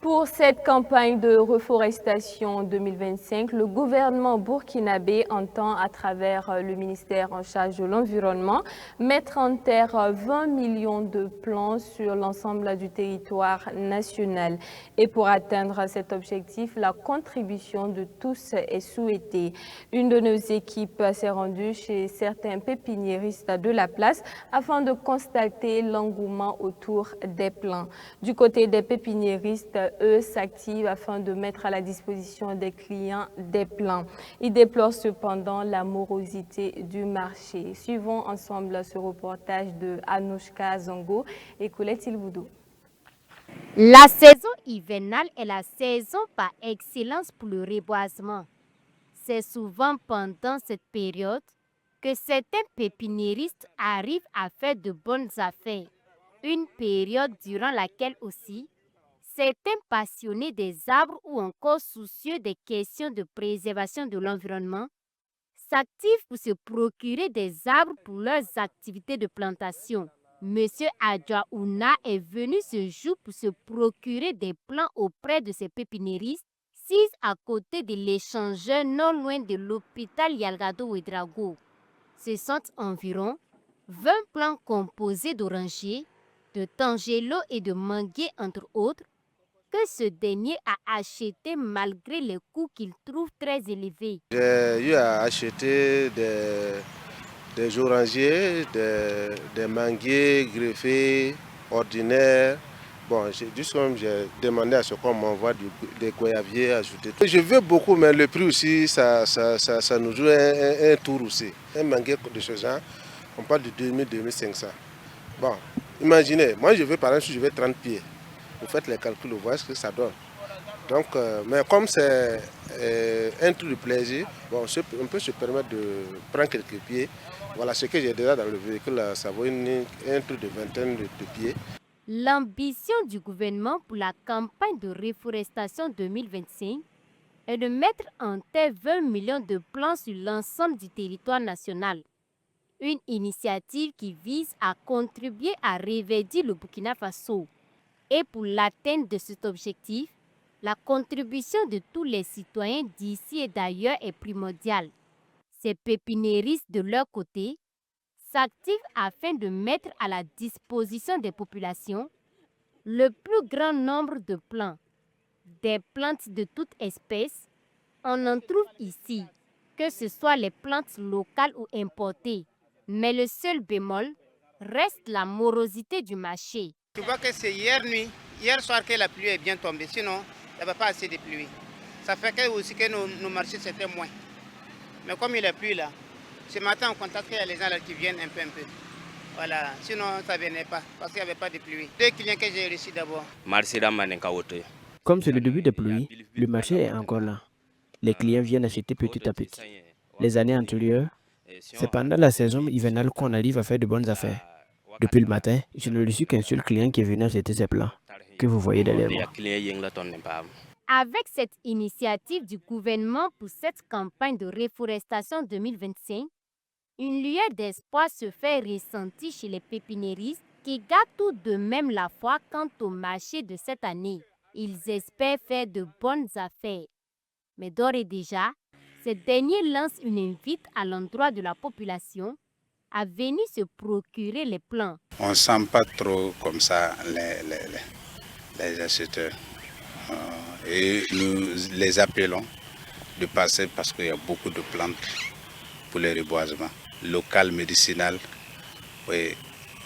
Pour cette campagne de reforestation 2025, le gouvernement burkinabé entend, à travers le ministère en charge de l'environnement, mettre en terre 20 millions de plants sur l'ensemble du territoire national. Et pour atteindre cet objectif, la contribution de tous est souhaitée. Une de nos équipes s'est rendue chez certains pépiniéristes de la place afin de constater l'engouement autour des plants. Du côté des pépiniéristes, eux s'activent afin de mettre à la disposition des clients des plants. Ils déplorent cependant la morosité du marché. Suivons ensemble ce reportage de Anouchka Zongo et Colette Ilboudou. La saison hivernale est la saison par excellence pour le reboisement. C'est souvent pendant cette période que certains pépiniéristes arrivent à faire de bonnes affaires. Une période durant laquelle aussi certains passionnés des arbres ou encore soucieux des questions de préservation de l'environnement s'activent pour se procurer des arbres pour leurs activités de plantation. Monsieur Adja Ouna est venu ce jour pour se procurer des plants auprès de ses pépiniéristes, 6 à côté de l'échangeur non loin de l'hôpital Yalgado Ouedraogo. Ce sont environ 20 plants composés d'orangers, de tangelo et de manguiers entre autres, que ce dernier a acheté malgré les coûts qu'il trouve très élevés. J'ai eu à acheter des orangers, des manguiers greffés, ordinaires. Bon, juste comme j'ai demandé à ce qu'on m'envoie des goyaviers ajoutés. Je veux beaucoup, mais le prix aussi, ça nous joue un tour aussi. Un manguier de ce genre, on parle de 2000-2500. Bon, imaginez, moi je veux par exemple, si je veux 30 pieds. Vous faites les calculs, vous voyez ce que ça donne. Donc, mais comme c'est un truc de plaisir, bon, on peut se permettre de prendre quelques pieds. Voilà ce que j'ai déjà dans le véhicule, ça vaut un truc de vingtaine de pieds. L'ambition du gouvernement pour la campagne de reforestation 2025 est de mettre en terre 20 millions de plants sur l'ensemble du territoire national. Une initiative qui vise à contribuer à reverdir le Burkina Faso. Et pour l'atteinte de cet objectif, la contribution de tous les citoyens d'ici et d'ailleurs est primordiale. Ces pépiniéristes, de leur côté, s'activent afin de mettre à la disposition des populations le plus grand nombre de plants. Des plantes de toute espèce, on en trouve ici, que ce soit les plantes locales ou importées. Mais le seul bémol reste la morosité du marché. Tu vois que c'est hier soir que la pluie est bien tombée, sinon il n'y avait pas assez de pluie. Ça fait que aussi que nos marchés c'était moins. Mais comme il a plu là, ce matin on constate qu'il y a les gens là qui viennent un peu. Voilà, sinon ça ne venait pas parce qu'il n'y avait pas de pluie. 2 clients que j'ai reçus d'abord. Comme c'est le début des pluies, le marché est encore là. Les clients viennent acheter petit à petit. Les années antérieures, c'est pendant la saison hivernale qu'on arrive à faire de bonnes affaires. Depuis le matin, je n'ai reçu qu'un seul client qui est venu acheter ses plants, que vous voyez derrière moi. Avec cette initiative du gouvernement pour cette campagne de reforestation 2025, une lueur d'espoir se fait ressentir chez les pépiniéristes qui gardent tout de même la foi quant au marché de cette année. Ils espèrent faire de bonnes affaires. Mais d'ores et déjà, ces derniers lancent une invite à l'endroit de la population à venir se procurer les plants. On ne sent pas trop comme ça les acheteurs. Et nous les appelons de passer parce qu'il y a beaucoup de plantes pour le reboisement. Local, médicinal, oui,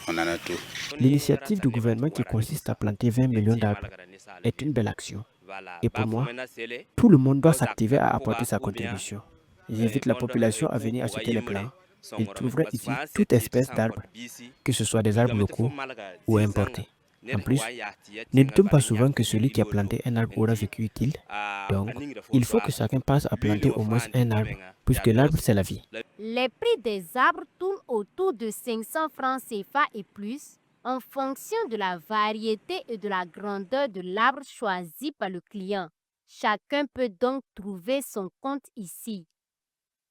on en a tout. L'initiative du gouvernement qui consiste à planter 20 millions d'arbres est une belle action. Et pour moi, tout le monde doit s'activer à apporter sa contribution. J'invite la population à venir acheter les plants. Ils trouveraient ici toute espèce d'arbres, que ce soit des arbres locaux ou importés. En plus, ne dit-on pas souvent que celui qui a planté un arbre aura vécu utile? Donc, il faut que chacun passe à planter au moins un arbre, puisque l'arbre, c'est la vie. Les prix des arbres tournent autour de 500 francs CFA et plus, en fonction de la variété et de la grandeur de l'arbre choisi par le client. Chacun peut donc trouver son compte ici.